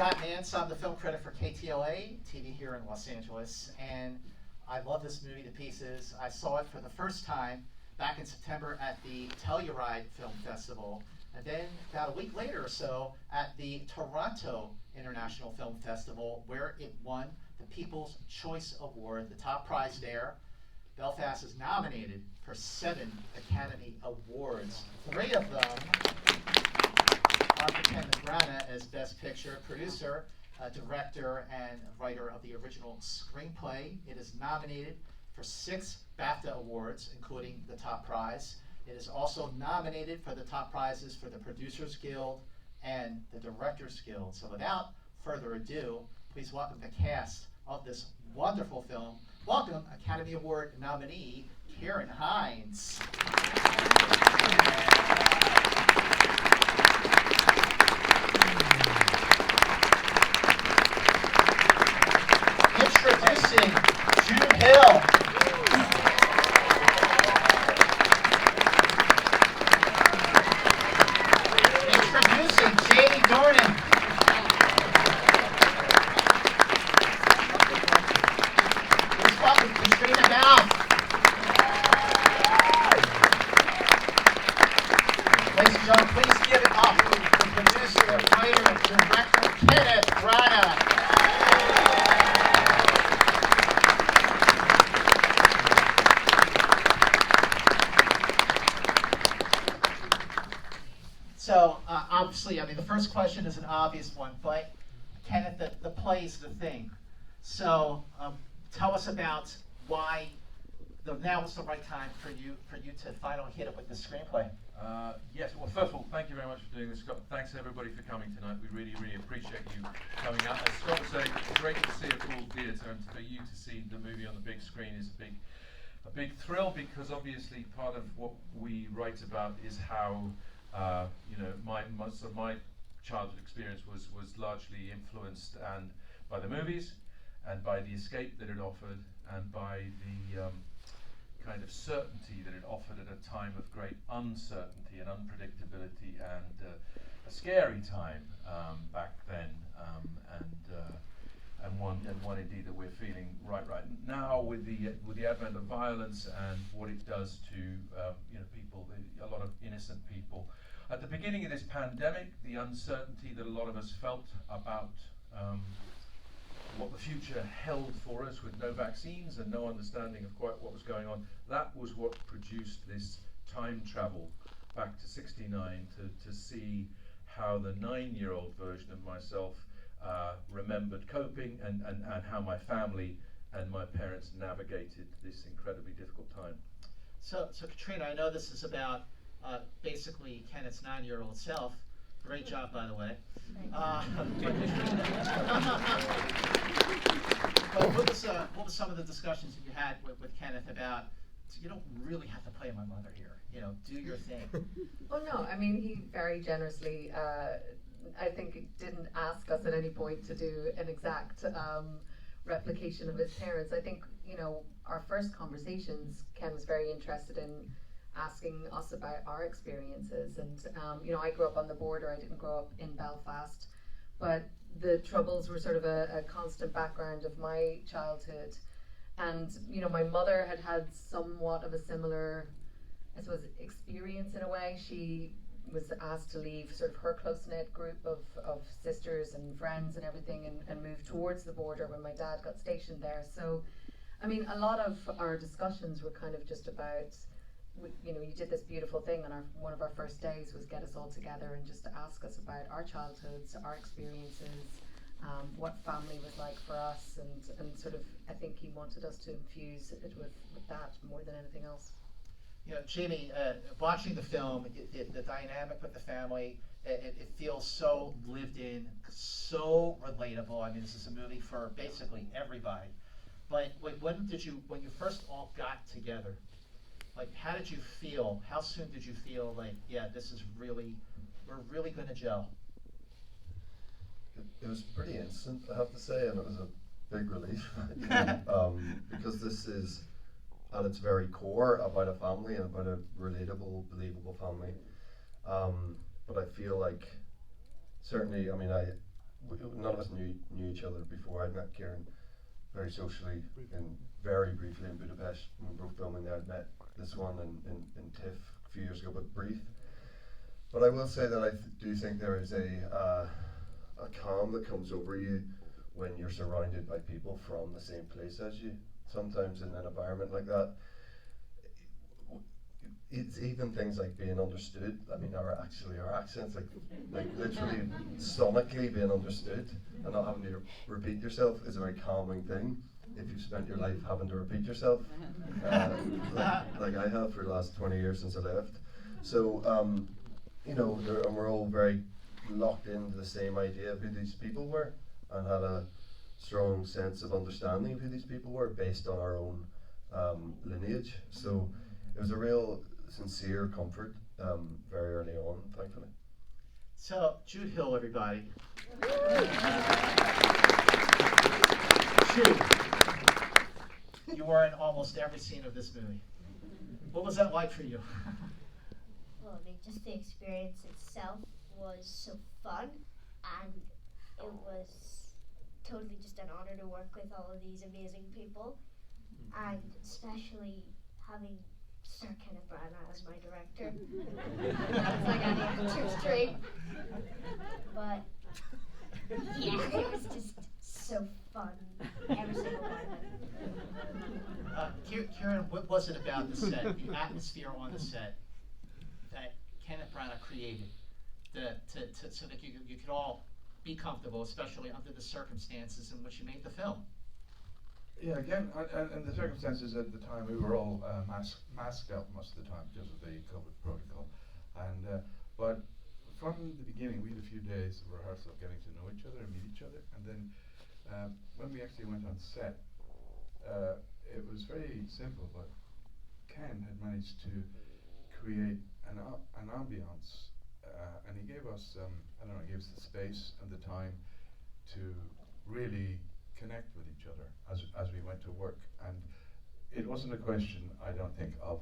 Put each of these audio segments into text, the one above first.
Scott Nance. I'm the film critic for KTLA TV here in Los Angeles, and I love this movie to pieces. I saw it for the first time back in September at the Telluride Film Festival, and then about a week later or so at the Toronto International Film Festival, where it won the People's Choice Award, the top prize there. Belfast is nominated for 7 Academy Awards. 3 of them are for Kenneth Branagh as Best Picture, producer, director, and writer of the original screenplay. It is nominated for 6 BAFTA Awards, including the top prize. It is also nominated for the top prizes for the Producers Guild and the Directors Guild. So without further ado, please welcome the cast of this wonderful film. Welcome Academy Award nominee, Ciaran Hinds. Introducing Jude Hill. Introducing Jamie Dornan. Please welcome Caitriona Balfe. Ladies and gentlemen, please give it up to the producer, writer, and director, Kenneth Branagh. So, obviously, I mean, the first question is an obvious one, but Kenneth, the play is the thing. So, tell us about why now is the right time for you to finally hit it with the screenplay. Yes, well, first of all, thank you very much for doing this, Scott. Thanks everybody for coming tonight. We really, really appreciate you coming out. As Scott was saying, it's great to see a full theatre, and for you to see the movie on the big screen is a big thrill, because obviously part of what we write about is how my childhood experience was largely influenced and by the movies, and by the escape that it offered, and by the kind of certainty that it offered at a time of great uncertainty and unpredictability, and a scary time back then, and one indeed that we're feeling right now with the advent of violence and what it does to people, a lot of innocent people. At the beginning of this pandemic, the uncertainty that a lot of us felt about what the future held for us, with no vaccines and no understanding of quite what was going on, that was what produced this time travel back to '69 to see how the 9-year-old version of myself remembered coping, and how my family and my parents navigated this incredibly difficult time. So Caitriona, I know this is about basically Kenneth's 9-year-old self. Great job, by the way. But what was some of the discussions that you had with Kenneth about, you don't really have to play my mother here, do your thing? Oh no, I mean, he very generously, I think, didn't ask us at any point to do an exact replication of his parents. I think, our first conversations, Ken was very interested in asking us about our experiences, and I grew up on the border. I didn't grow up in Belfast, but the Troubles were sort of a constant background of my childhood, and my mother had somewhat of a similar, I suppose, experience in a way. She was asked to leave sort of her close-knit group of sisters and friends and everything, and move towards the border when my dad got stationed there. So I mean, a lot of our discussions were kind of just about, you did this beautiful thing, and one of our first days was get us all together and just to ask us about our childhoods, our experiences, what family was like for us, and sort of, I think he wanted us to infuse it with that more than anything else. Jamie, watching the film, the dynamic with the family, it feels so lived in, so relatable. I mean, this is a movie for basically everybody. But when you first all got together, how did you feel? How soon did you feel like, yeah, we're really going to gel? It was pretty instant, I have to say, and it was a big relief, because this is, at its very core, about a family and about a relatable, believable family. But I feel like, certainly, I mean, none of us knew each other before. I'd met Ciaran very socially and very briefly in Budapest. We were both filming there. I'd met this one in TIFF a few years ago, but brief. But I will say that I do think there is a calm that comes over you when you're surrounded by people from the same place as you. Sometimes in an environment like that, it's even things like being understood. I mean, our accents, like literally sonically being understood and not having to repeat yourself is a very calming thing. If you've spent your life having to repeat yourself, like I have for the last 20 years since I left. So, you know, and we're all very locked into the same idea of who these people were and had a strong sense of understanding of who these people were based on our own lineage. So it was a real sincere comfort very early on, thankfully. So, Jude Hill, everybody. Jude, you were in almost every scene of this movie. What was that like for you? Well, I mean, just the experience itself was so fun, and it was totally just an honor to work with all of these amazing people, and especially having Sir Kenneth Branagh as my director. It's like any actor's dream. But yeah, it was just so fun, every single one. Ciaran, what was it about the set, the atmosphere on the set, that Kenneth Branagh created, so that you could all be comfortable, especially under the circumstances in which you made the film? Yeah, again, and the circumstances at the time, we were all masked up most of the time because of the COVID protocol. And but from the beginning, we had a few days of rehearsal, getting to know each other and meet each other. And then when we actually went on set, it was very simple, but Ken had managed to create an ambience, and he gave us, I don't know, he gave us the space and the time to really connect with each other as we went to work. And it wasn't a question, I don't think, of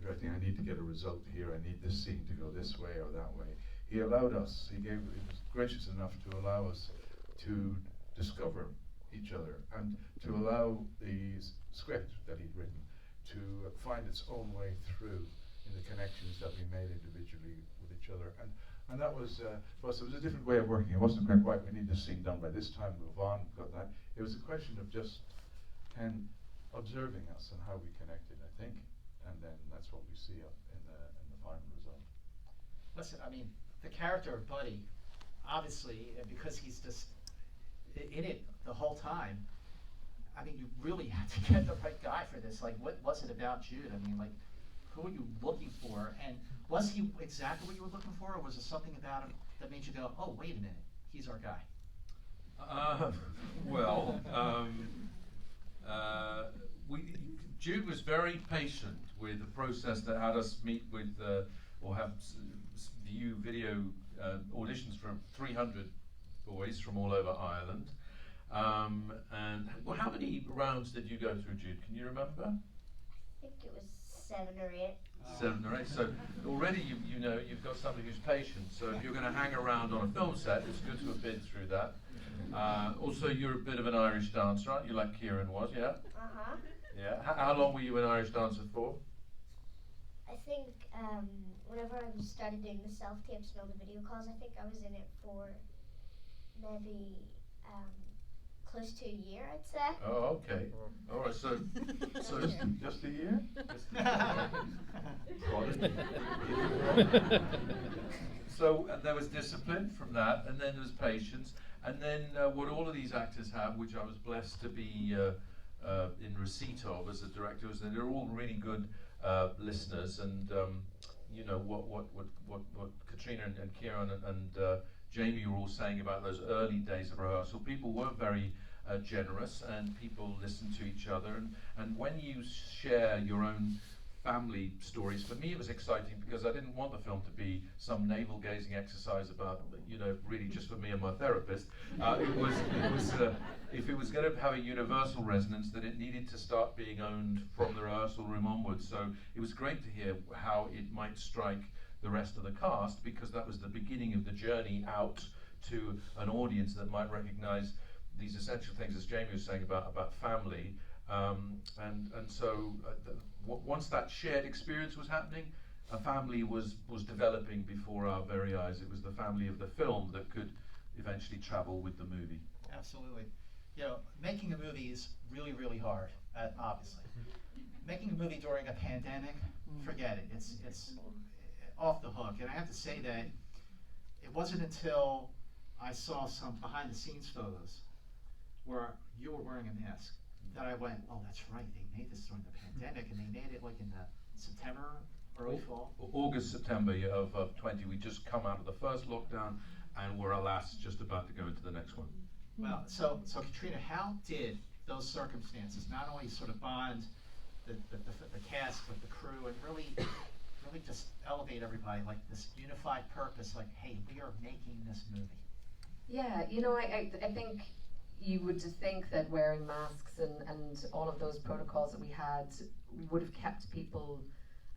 directing, I need to get a result here, I need this scene to go this way or that way. He allowed us, he was gracious enough to allow us to discover each other and to allow the script that he'd written to find its own way through in the connections that we made individually with each other. And that was, for us, it was a different way of working. It wasn't quite right, we need this scene done by this time, move on, got that. It was a question of just Ken observing us and how we connected, I think. And then that's what we see up in the final result. Listen, I mean, the character of Buddy, obviously, because he's just in it the whole time, I mean, you really had to get the right guy for this. Like, what was it about Jude? I mean, like, who were you looking for? And was he exactly what you were looking for, or was there something about him that made you go, oh, wait a minute, he's our guy? Jude was very patient with the process that had us meet with, or have view video auditions from 300 boys from all over Ireland. And well, how many rounds did you go through, Jude? Can you remember? I think it was 7 or 8. 7 or 8. So already you know you've got somebody who's patient. So if you're going to hang around on a film set, it's good to have been through that. Also, you're a bit of an Irish dancer, aren't you? Like Ciaran was, yeah. Yeah. How long were you an Irish dancer for? I think whenever I started doing the self-tapes and all the video calls, I think I was in it for maybe close to a year, I'd say. Oh, okay. All right. So just a year? So there was discipline from that, and then there was patience, and then what all of these actors have, which I was blessed to be in receipt of as a director, was that they're all really good listeners, and you know what Caitriona and Ciaran and Jamie were all saying about those early days of rehearsal. People were very generous, and people listened to each other, and when you share your own family stories, for me it was exciting because I didn't want the film to be some navel-gazing exercise about, you know, really just for me and my therapist. It was if it was going to have a universal resonance, that it needed to start being owned from the rehearsal room onwards. So it was great to hear how it might strike the rest of the cast, because that was the beginning of the journey out to an audience that might recognise these essential things, as Jamie was saying about family, and so once that shared experience was happening, a family was developing before our very eyes. It was the family of the film that could eventually travel with the movie. Absolutely. You know, making a movie is really, really hard, obviously. Making a movie during a pandemic, forget it. It's off the hook. And I have to say that it wasn't until I saw some behind the scenes photos where you were wearing a mask that I went, oh, that's right, they made this during the pandemic, and they made it like in the September, early fall. August, September of 20, we just come out of the first lockdown, and we're alas just about to go into the next one. Well, so Caitriona, how did those circumstances not only sort of bond the cast with the crew and really just elevate everybody, like this unified purpose, like, hey, we are making this movie? Yeah, you know, I think you would just think that wearing masks and all of those protocols that we had would have kept people,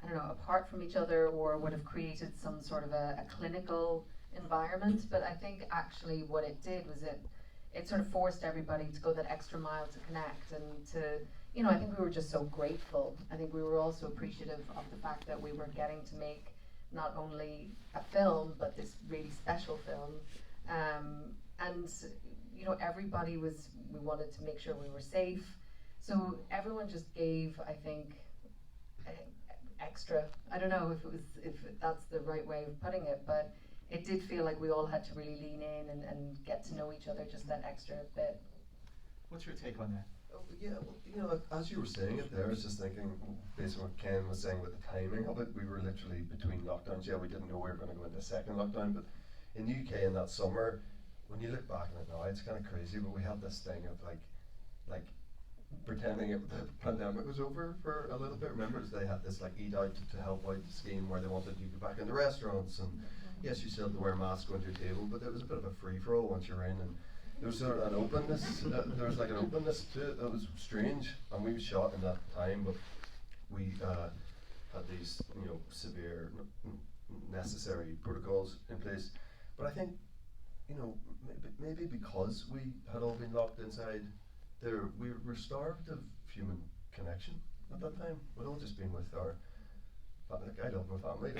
I don't know, apart from each other, or would have created some sort of a clinical environment. But I think actually what it did was it sort of forced everybody to go that extra mile to connect and to, you know, I think we were just so grateful. I think we were also appreciative of the fact that we were getting to make not only a film, but this really special film. And, you know, everybody we wanted to make sure we were safe. So everyone just gave, I think, extra. I don't know if that's the right way of putting it, but it did feel like we all had to really lean in and get to know each other just that extra bit. What's your take on that? Yeah, well, you know, as you were saying it there, I was just thinking, based on what Ken was saying with the timing of it, we were literally between lockdowns. Yeah, we didn't know we were going to go into a second lockdown, but in the UK in that summer, when you look back on it now, it's kind of crazy, but we had this thing of like pretending the pandemic was over for a little bit. Remember, they had this like eat out to help out scheme where they wanted you to go back into restaurants, and yes, you still had to wear a mask going to your table, but it was a bit of a free for all once you're in, and there was sort of an openness. There was like an openness to it that was strange, and we shot in that time, but we had these, you know, severe, necessary protocols in place. But I think, you know, maybe because we had all been locked inside, we were starved of human connection at that time. We'd all just been with our. Like, I love my family.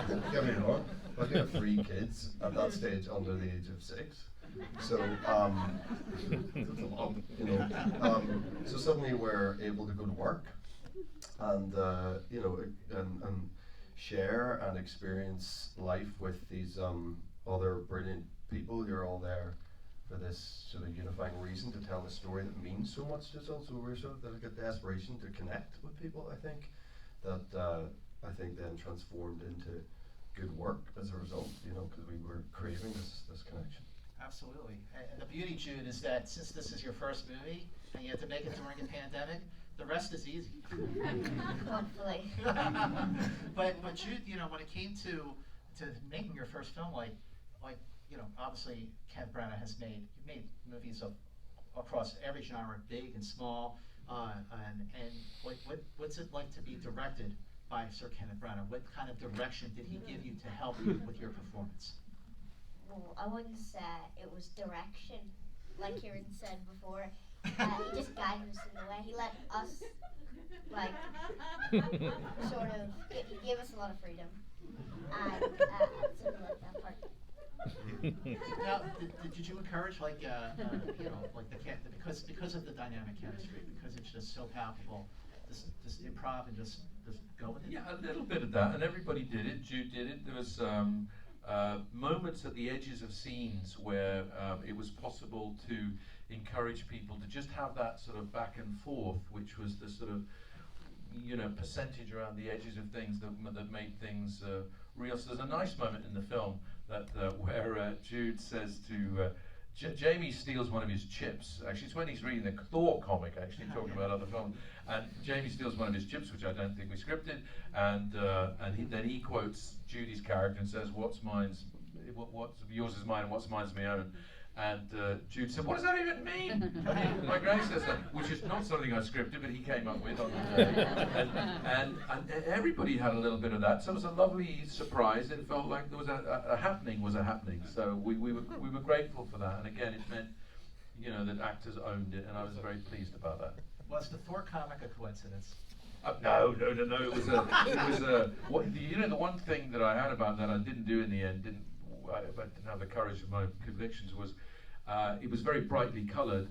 Don't get me wrong. But I have 3 kids at that stage under the age of 6. So, it's a lot, you know. So suddenly we're able to go to work and, you know, and share and experience life with these other brilliant people who are all there for this sort of unifying reason to tell a story that means so much to us all. So we're sort of like a desperation to connect with people, I think, that I think then transformed into good work as a result, you know, because we were craving this connection. Absolutely. And the beauty, Jude, is that since this is your first movie and you had to make it during a pandemic, the rest is easy. Hopefully. But Jude, you know, when it came to making your first film, like you know, obviously Kenneth Branagh has made movies across every genre, big and small, and what's it like to be directed by Sir Kenneth Branagh? What kind of direction did he give you to help you with your performance? Well, I wouldn't say it was direction, like Ciaran said before. He just guided us in the way. He let us, like, sort of, he gave us a lot of freedom. And sort of like that part. Now, did you encourage, like, you know, like because of the dynamic chemistry, because it's just so palpable, just improv and just go with it? Yeah, a little bit of that, and everybody did it. Jude did it. There was moments at the edges of scenes where it was possible to encourage people to just have that sort of back and forth, which was the sort of, you know, percentage around the edges of things that made things real. So there's a nice moment in the film that where Jude says to Jamie steals one of his chips. Actually, it's when he's reading the Thor comic, actually, talking about other films. And Jamie steals one of his chips, which I don't think we scripted. And then he quotes Judy's character and says, "What's yours is mine, and what's mine's my own." And Jude said, "What does that even mean?" My grandsister, which is not something I scripted, but he came up with on the day. And everybody had a little bit of that, so it was a lovely surprise. It felt like there was a happening was a happening. So we were grateful for that. And again, it meant, that actors owned it, and I was very pleased about that. Was the Thor comic a coincidence? No. It was the one thing that I had about that I didn't do in the end, I didn't have the courage of my convictions, was it was very brightly coloured.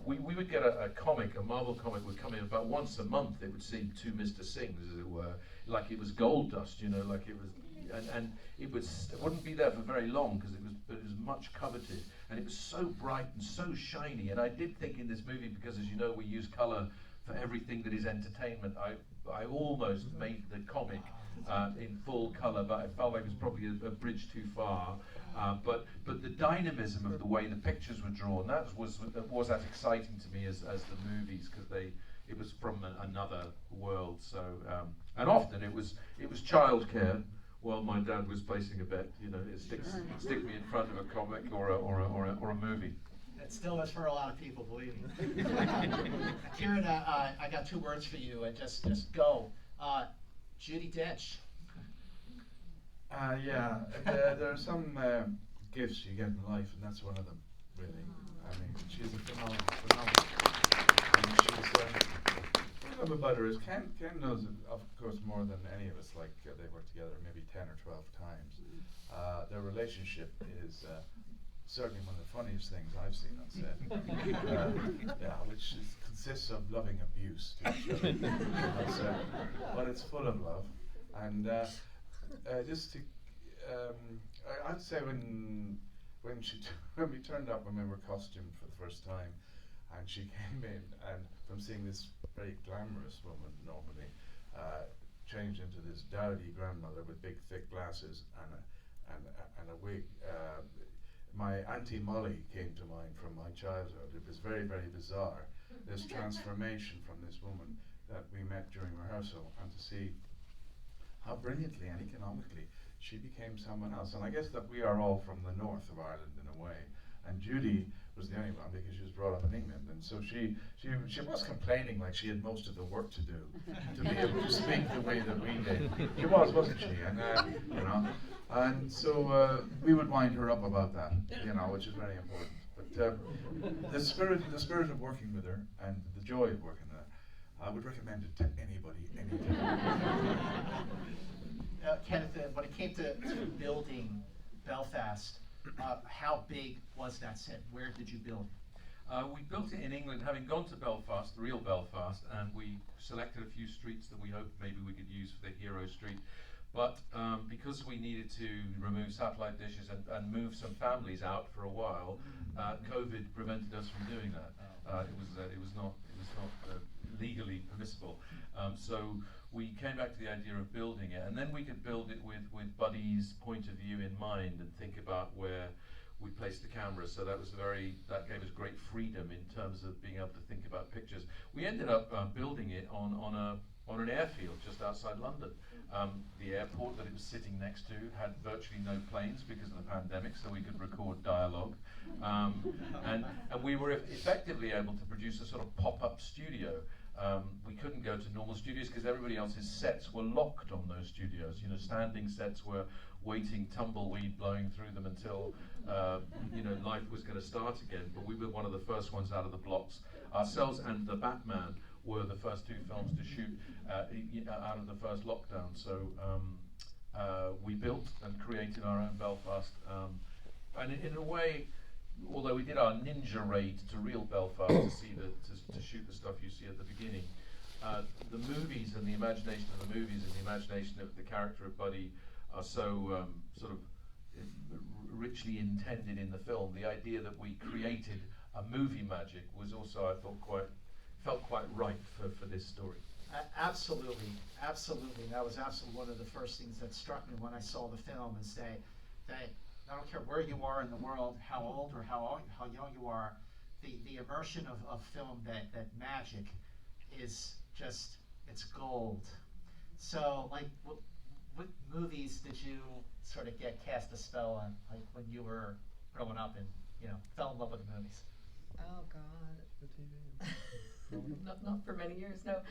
We would get a comic, a Marvel comic would come in about once a month. It would seem to Mr. Sings, as it were, like it was gold dust, like it was, and it wouldn't be there for very long because it was much coveted, and it was so bright and so shiny. And I did think in this movie, because as you know, we use colour for everything that is entertainment, I almost made the comic in full colour, but I felt like it was probably a bridge too far. But the dynamism of the way the pictures were drawn, that was as exciting to me as the movies, because it was from another world. So and often it was childcare while my dad was placing a bet. Stick me in front of a comic or a movie. It still is for a lot of people, believe me. Ciaran, I got 2 words for you, and just go. Judi Dench. Yeah, there are some gifts you get in life, and that's one of them, really. I mean, she's a phenomenal. And she's, what I love about her is Ken knows, of course, more than any of us. Like, they worked together maybe 10 or 12 times. Their relationship is certainly one of the funniest things I've seen on set. Which consists of loving abuse to each other. But it's full of love. And I'd say when we turned up, when we were costumed for the first time, and she came in, and from seeing this very glamorous woman normally, changed into this dowdy grandmother with big thick glasses and a wig. My Auntie Molly came to mind from my childhood. It was very, very bizarre, this transformation from this woman that we met during rehearsal, and to see how brilliantly and economically she became someone else. And I guess that we are all from the north of Ireland in a way, and Judy was the only one because she was brought up in England, and so she was complaining like she had most of the work to do to be able to speak the way that we did. She wasn't she? And and so we would wind her up about that, which is very important. But the spirit of working with her and the joy of working with her, I would recommend it to anybody, anytime. Kenneth, when it came to building Belfast, how big was that set? Where did you build? We built it in England, having gone to Belfast, the real Belfast, and we selected a few streets that we hoped maybe we could use for the hero street. But because we needed to remove satellite dishes and move some families out for a while, COVID prevented us from doing that. It was not legally permissible. So we came back to the idea of building it, and then we could build it with Buddy's point of view in mind and think about where we placed the camera. So that gave us great freedom in terms of being able to think about pictures. We ended up building it on an airfield just outside London. The airport that it was sitting next to had virtually no planes because of the pandemic, so we could record dialogue. And we were effectively able to produce a sort of pop-up studio. We couldn't go to normal studios because everybody else's sets were locked on those studios. Standing sets were waiting, tumbleweed blowing through them until life was going to start again. But we were one of the first ones out of the blocks. Ourselves and The Batman were the first 2 films to shoot out of the first lockdown. So we built and created our own Belfast. And in a way, although we did our ninja raid to real Belfast to shoot the stuff you see at the beginning, the movies and the imagination of the movies and the imagination of the character of Buddy are so sort of richly intended in the film. The idea that we created a movie magic was also, I thought, felt quite right for this story. Absolutely. That was absolutely one of the first things that struck me when I saw the film, is that I don't care where you are in the world, how old or how young you are, the immersion of film, that magic is just, it's gold. So, like, what movies did you sort of get cast a spell on, like when you were growing up and fell in love with the movies? Oh God. The TV. Not for many years, no.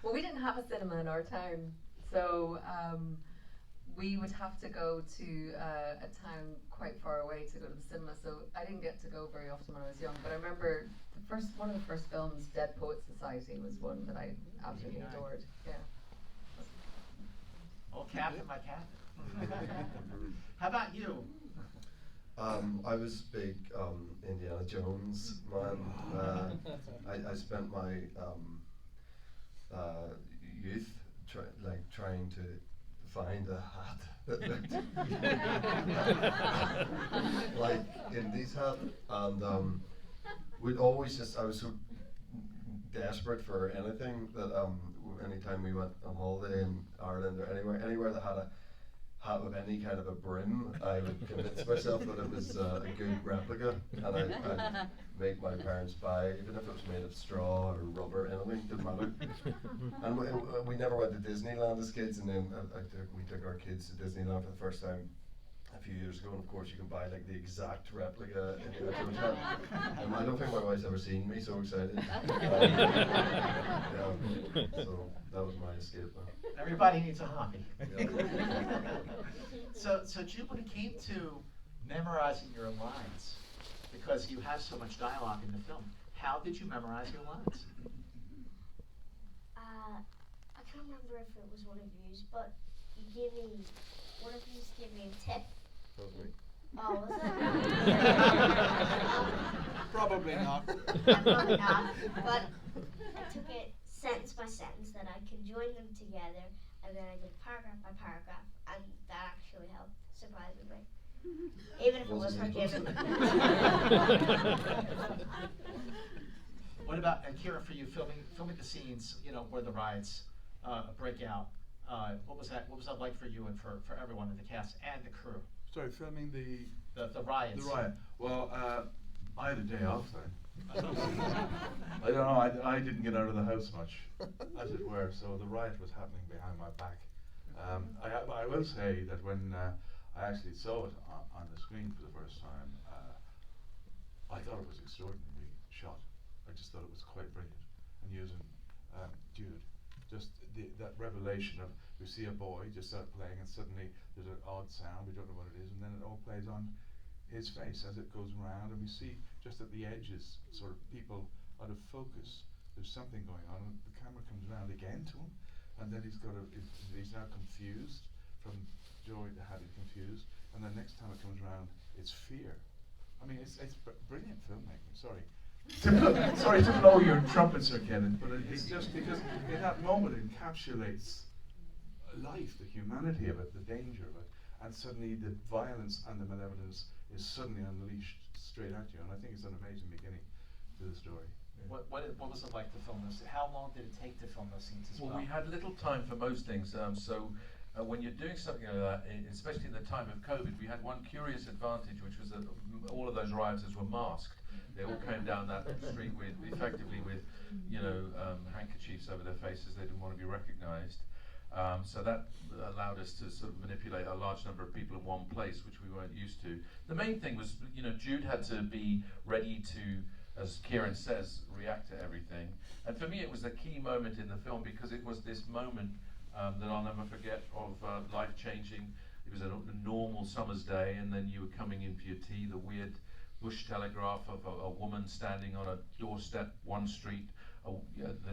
Well, we didn't have a cinema in our town, so we would have to go to a town quite far away to go to the cinema. So I didn't get to go very often when I was young. But I remember one of the first films, Dead Poets Society, was one that I absolutely adored. Yeah. Oh, Captain, my Captain. How about you? I was big Indiana Jones man. I spent my youth trying to find a hat that looked like Indy's hat, and we'd always I was so desperate for anything that anytime we went on holiday in Ireland or anywhere that had a hat with any kind of a brim, I would convince myself that it was a good replica, and I'd make my parents buy, even if it was made of straw or rubber, anything, didn't matter. And we never went to Disneyland as kids, and then we took our kids to Disneyland for the first time a few years ago, and of course you can buy like the exact replica Indiana Jones hat. I don't think my wife's ever seen me so excited. So that was my escape. Everybody needs a hobby. Yeah. So Jude, when it came to memorizing your lines, because you have so much dialogue in the film, how did you memorize your lines? I can't remember if it was one of yous, but one of yous gave me a tip. That was me. Oh, was it? Probably not. Probably not, but I took it sentence by sentence, then I can join them together, and then I did paragraph by paragraph, and that actually helped, surprisingly. Even if it was forgiven. What about, Ciaran, for you, filming the scenes, where the riots break out? What was that like for you and for everyone in the cast and the crew? Sorry, filming the riots. The riot. Well, I had a day off then. I don't know. I didn't get out of the house much, as it were. So the riot was happening behind my back. I will say that when I actually saw it on the screen for the first time, I thought it was extraordinarily shot. I just thought it was quite brilliant. And using Jude, just that revelation of we see a boy just start playing and suddenly there's an odd sound, we don't know what it is, and then it all plays on his face as it goes around, and we see just at the edges sort of people out of focus. There's something going on, and the camera comes around again to him, and then he's now confused from joy to having confused, and then next time it comes around, it's fear. I mean, it's brilliant filmmaking. Sorry to blow your trumpet, Sir Kenneth, but it's just because in that moment it encapsulates life, the humanity of it, the danger of it, and suddenly the violence and the malevolence is suddenly unleashed straight at you, and I think it's an amazing beginning to the story. What was it like to film this? How long did it take to film those scenes as well? Well, we had little time for most things, when you're doing something like that, especially in the time of COVID, we had one curious advantage, which was that all of those rioters were masked. They all came down that street effectively with handkerchiefs over their faces. They didn't want to be recognised. So that allowed us to sort of manipulate a large number of people in one place, which we weren't used to. The main thing was, Jude had to be ready to, as Ciaran says, react to everything. And for me, it was a key moment in the film because it was this moment that I'll never forget of life-changing. It was a normal summer's day, and then you were coming in for your tea, the weird bush telegraph of a woman standing on a doorstep, one street,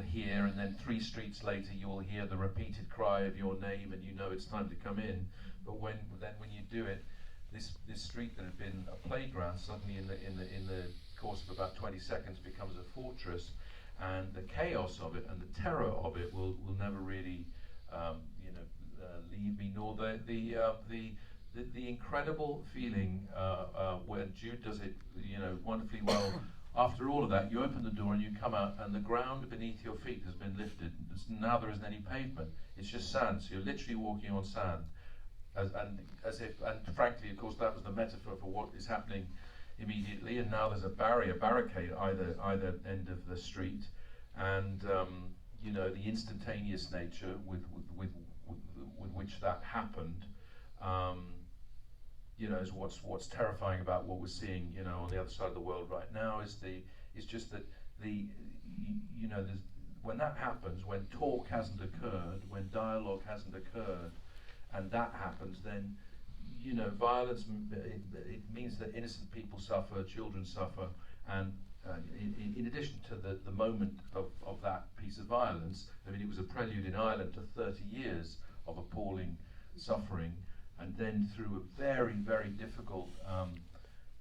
here, and then 3 streets later you will hear the repeated cry of your name, and you know it's time to come in. But when you do it, this street that had been a playground suddenly in the course of about 20 seconds becomes a fortress, and the chaos of it and the terror of it will never really leave me, nor the incredible feeling where Jude does it wonderfully well. After all of that, you open the door and you come out, and the ground beneath your feet has been lifted. Now there isn't any pavement; it's just sand. So you're literally walking on sand, and frankly, of course, that was the metaphor for what is happening immediately. And now there's a barricade either end of the street, and the instantaneous nature with which that happened. is what's terrifying about what we're seeing, on the other side of the world right now is just that when that happens, when talk hasn't occurred, when dialogue hasn't occurred, and that happens, then violence, it means that innocent people suffer, children suffer, and in addition to the moment of that piece of violence, I mean, it was a prelude in Ireland to 30 years of appalling suffering, and then through a very, very difficult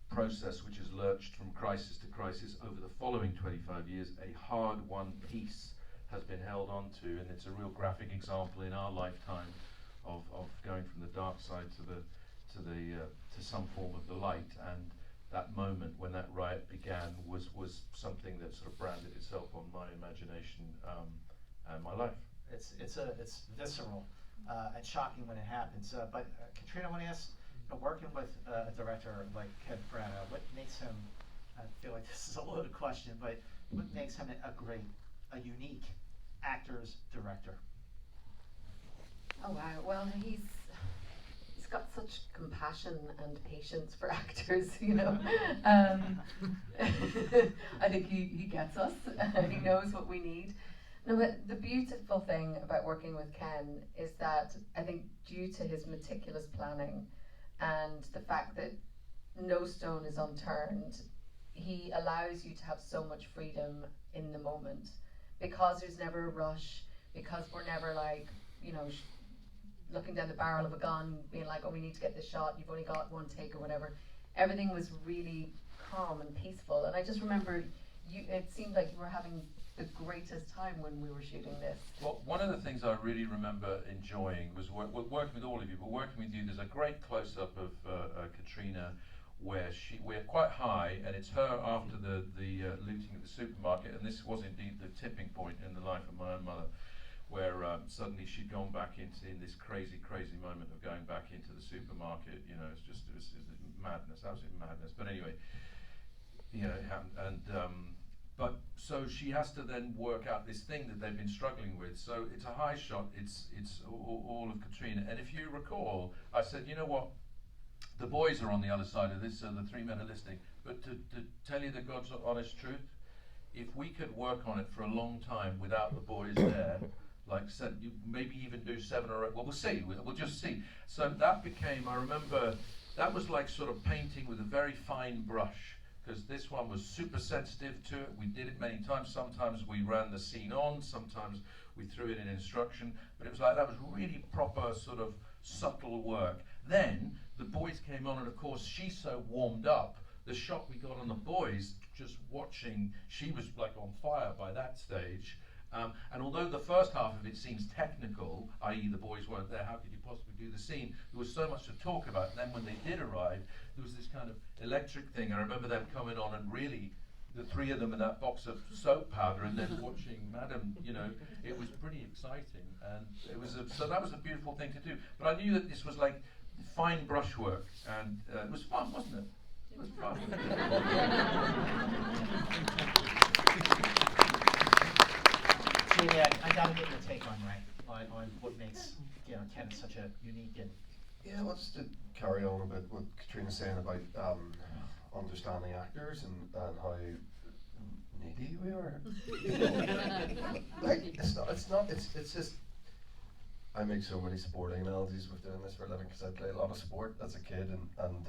process which has lurched from crisis to crisis over the following 25 years, a hard-won peace has been held on to, and it's a real graphic example in our lifetime of going from the dark side to some form of the light. And that moment when that riot began was something that sort of branded itself on my imagination and my life. It's visceral and shocking when it happens. But Caitriona, I want to ask, working with a director like Kenneth Branagh, what makes him? I feel like this is a loaded question, but what makes him a unique actor's director? Oh wow! Well, he's got such compassion and patience for actors, I think he gets us. He knows what we need. No, but the beautiful thing about working with Ken is that I think due to his meticulous planning and the fact that no stone is unturned, he allows you to have so much freedom in the moment, because there's never a rush, because we're never like, looking down the barrel of a gun, being like, oh, we need to get this shot, you've only got one take or whatever. Everything was really calm and peaceful, and I just remember it seemed like you were having the greatest time when we were shooting this. Well, one of the things I really remember enjoying was working with all of you, but working with you. There's a great close-up of Caitriona where we're quite high, and it's her after the looting at the supermarket, and this was indeed the tipping point in the life of my own mother, where suddenly she'd gone back in this crazy moment of going back into the supermarket. It was madness, absolute madness. But anyway, it happened, and but so she has to then work out this thing that they've been struggling with. So it's a high shot. It's all of Caitriona. And if you recall, I said, you know what? The boys are on the other side of this, so the three men are listening. But to tell you the God's honest truth, if we could work on it for a long time without the boys there, like said, you maybe even do 7 or 8. Well, we'll see. We'll just see. So that became, I remember, that was like sort of painting with a very fine brush, because this one was super sensitive to it. We did it many times. Sometimes we ran the scene on, sometimes we threw it in instruction, but it was like that was really proper sort of subtle work. Then the boys came on, and of course she's so warmed up. The shot we got on the boys, just watching, she was like on fire by that stage. And although the first half of it seems technical, i.e. the boys weren't there, how could you possibly do the scene? There was so much to talk about. And then when they did arrive, there was this kind of electric thing. I remember them coming on and really, the three of them in that box of soap powder, and then watching Madam, it was pretty exciting. And it was so that was a beautiful thing to do. But I knew that this was like fine brushwork, and it was fun, wasn't it? It was fun. Jamie, I gotta get your take on what makes Kenneth such a unique and. Yeah, well, just to carry on a bit what Caitriona's saying about understanding actors and how needy we are. Like it's just. I make so many sporting analogies with doing this for a living, because I played a lot of sport as a kid, and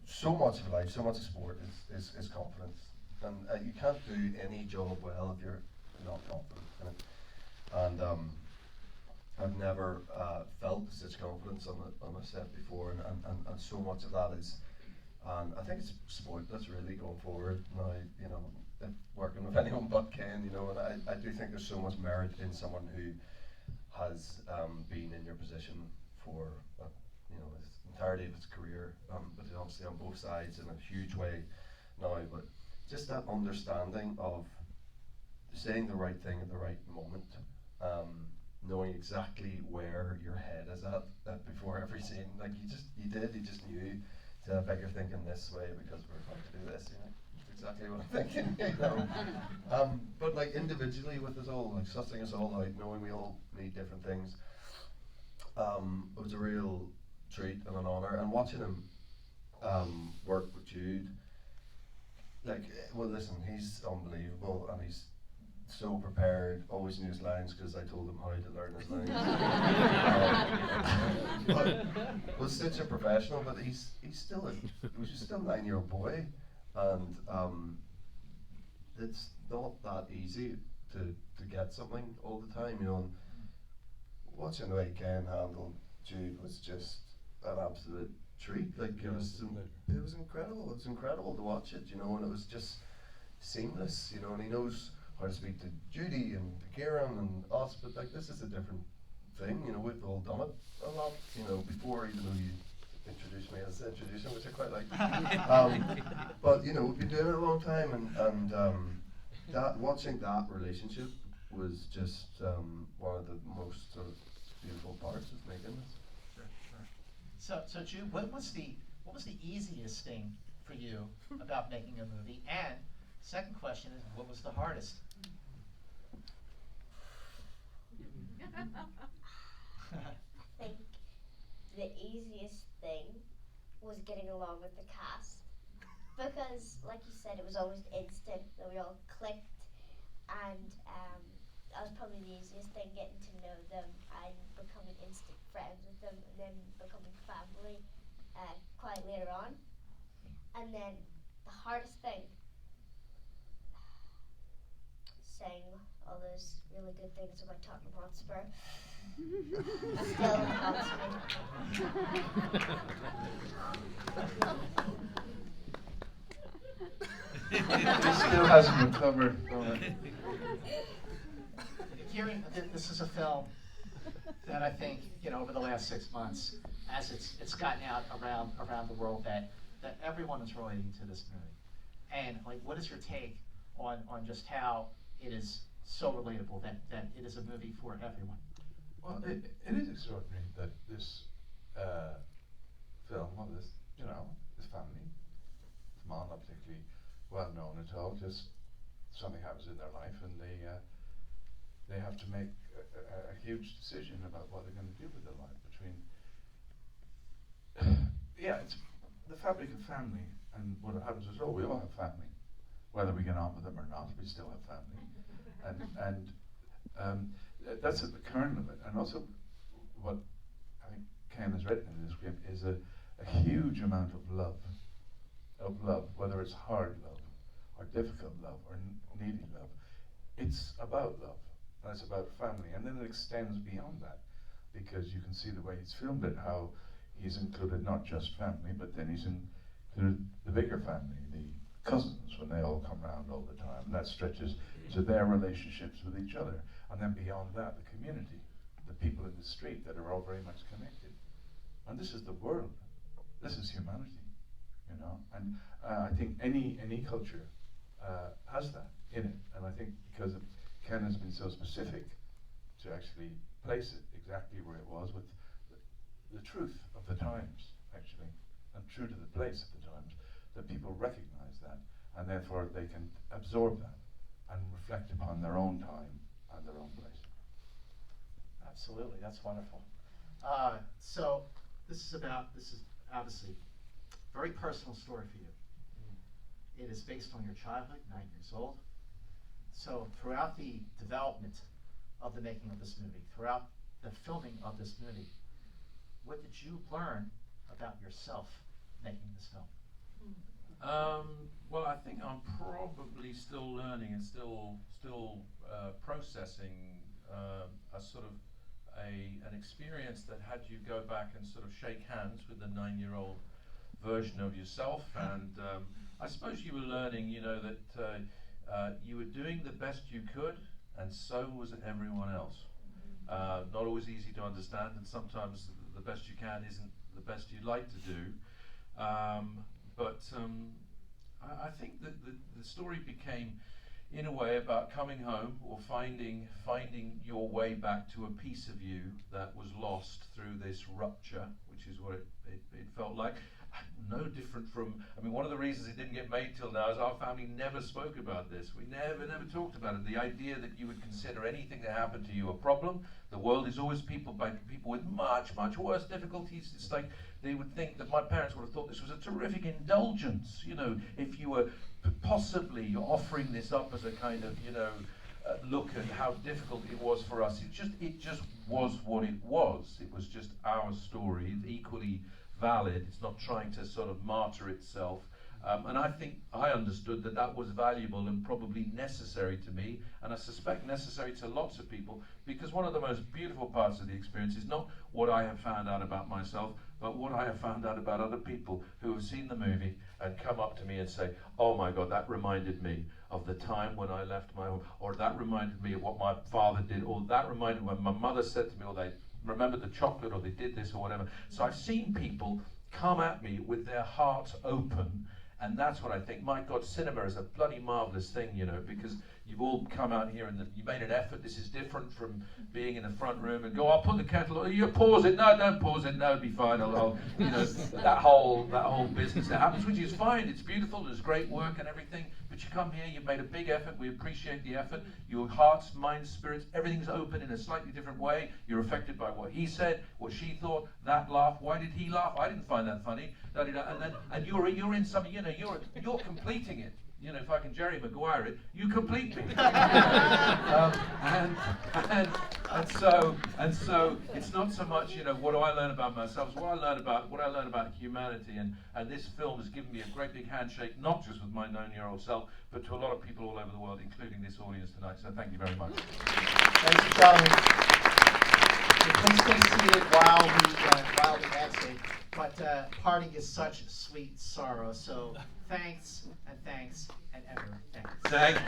so much of life, so much of sport is confidence, and you can't do any job well if you're not confident in it. And I've never felt such confidence on a set before, and so much of that is, and I think it's sport that's really going forward now. Working with anyone but Ken, and I do think there's so much merit in someone who has been in your position for his entirety of his career, but obviously on both sides in a huge way now. But just that understanding of saying the right thing at the right moment, knowing exactly where your head is at before every scene. Like you just knew to bet you're thinking this way because we're going to do this. Exactly what I'm thinking. But like individually with us all, like sussing us all out, knowing we all need different things. It was a real treat and an honour. And watching him work with Jude, like, well, listen, he's unbelievable, and he's so prepared, always knew his lines because I told him how to learn his lines. But was such a professional, but he's still a 9-year-old boy, and it's not that easy to get something all the time, you know. And watching the way Ken handled Jude was just an absolute treat. Like, it was incredible. It was incredible to watch it, you know, and it was just seamless, you know. And he knows how to speak to Judy and to Ciaran and us, but like, this is a different thing, you know. We've all done it a lot, you know, before, even though you introduced me as the introducer, which I quite like. But you know, we've been doing it a long time, and that, watching that relationship was just one of the most sort of beautiful parts of making this. Sure. So Jude, what was the easiest thing for you about making a movie? And second question is, what was the hardest? I think the easiest thing was getting along with the cast, because, like you said, it was almost instant that we all clicked, and that was probably the easiest thing, getting to know them and becoming instant friends with them, and then becoming family quite later on. And then the hardest thing, saying all those really good things about Tottenham Hotspur still helps me. He still hasn't recovered from it. Ciaran, this is a film that I think, you know, over the last 6 months, as it's gotten out around the world, that everyone is relating to this movie. And like, what is your take on just how it is so relatable, that it is a movie for everyone? Well, it is extraordinary that this film, well, this, you know, this family, his mom not particularly well known at all, just something happens in their life and they have to make a huge decision about what they're going to do with their life between, yeah, it's the fabric of family, and what happens is, we all have family, whether we get on with them or not, we still have family, and that's at the kernel of it. And also, what I think Ken has written in the script is a huge amount of love, whether it's hard love, or difficult love, or needy love. It's about love, and it's about family, and then it extends beyond that, because you can see the way he's filmed it, how he's included not just family, but then he's included the bigger family, the cousins, when they all come around all the time, and that stretches to their relationships with each other, and then beyond that, the community, the people in the street that are all very much connected. And this is the world, this is humanity, you know, and I think any culture has that in it, and I think because Ken has been so specific to actually place it exactly where it was, with the truth of the times, actually, and true to the place of the times, that people recognize that, and therefore they can absorb that and reflect upon their own time and their own place. Absolutely, that's wonderful. So this is obviously a very personal story for you. It is based on your childhood, 9 years old. So throughout the development of the making of this movie, throughout the filming of this movie, what did you learn about yourself making this film? Well, I think I'm probably still learning and still processing a sort of an experience that had you go back and sort of shake hands with the 9-year-old version of yourself, and I suppose you were learning, you know, that you were doing the best you could, and so was everyone else. Not always easy to understand, and sometimes the best you can isn't the best you'd like to do. But I think that the story became, in a way, about coming home or finding your way back to a piece of you that was lost through this rupture, which is what it felt like. no different from, I mean, one of the reasons it didn't get made till now is our family never spoke about this. We never talked about it. The idea that you would consider anything that happened to you a problem. The world is always people with much worse difficulties. It's like they would think that my parents would have thought this was a terrific indulgence, you know, if you were possibly offering this up as a kind of, you know, look at how difficult it was for us. It just was what it was. It was just our story, equally valid. It's not trying to sort of martyr itself. And I think I understood that that was valuable and probably necessary to me, and I suspect necessary to lots of people, because one of the most beautiful parts of the experience is not what I have found out about myself, but what I have found out about other people who have seen the movie and come up to me and say, oh my God, that reminded me of the time when I left my home, or that reminded me of what my father did, or that reminded me when my mother said to me, or they remembered the chocolate, or they did this, or whatever. So I've seen people come at me with their hearts open. And that's what I think. My God, cinema is a bloody marvellous thing, you know, because you've all come out here and you made an effort. This is different from being in the front room and go, I'll put the kettle on. You pause it. No, don't pause it. No, it'll be fine. I'll you know, that whole business that happens, which is fine. It's beautiful. There's great work and everything. But you come here, you've made a big effort. We appreciate the effort. Your hearts, minds, spirits, everything's open in a slightly different way. You're affected by what he said, what she thought, that laugh. Why did he laugh? I didn't find that funny. And you're in something, you know, you're completing it. You know, if I can Jerry Maguire it, you complete me. And so it's not so much, you know, what do I learn about myself, it's what I learn about humanity, and this film has given me a great big handshake, not just with my 9-year-old self, but to a lot of people all over the world, including this audience tonight. So thank you very much. Thank you, gentlemen. Please stay seated while we exit. But parting is such sweet sorrow. So thanks and ever thanks. Thank you.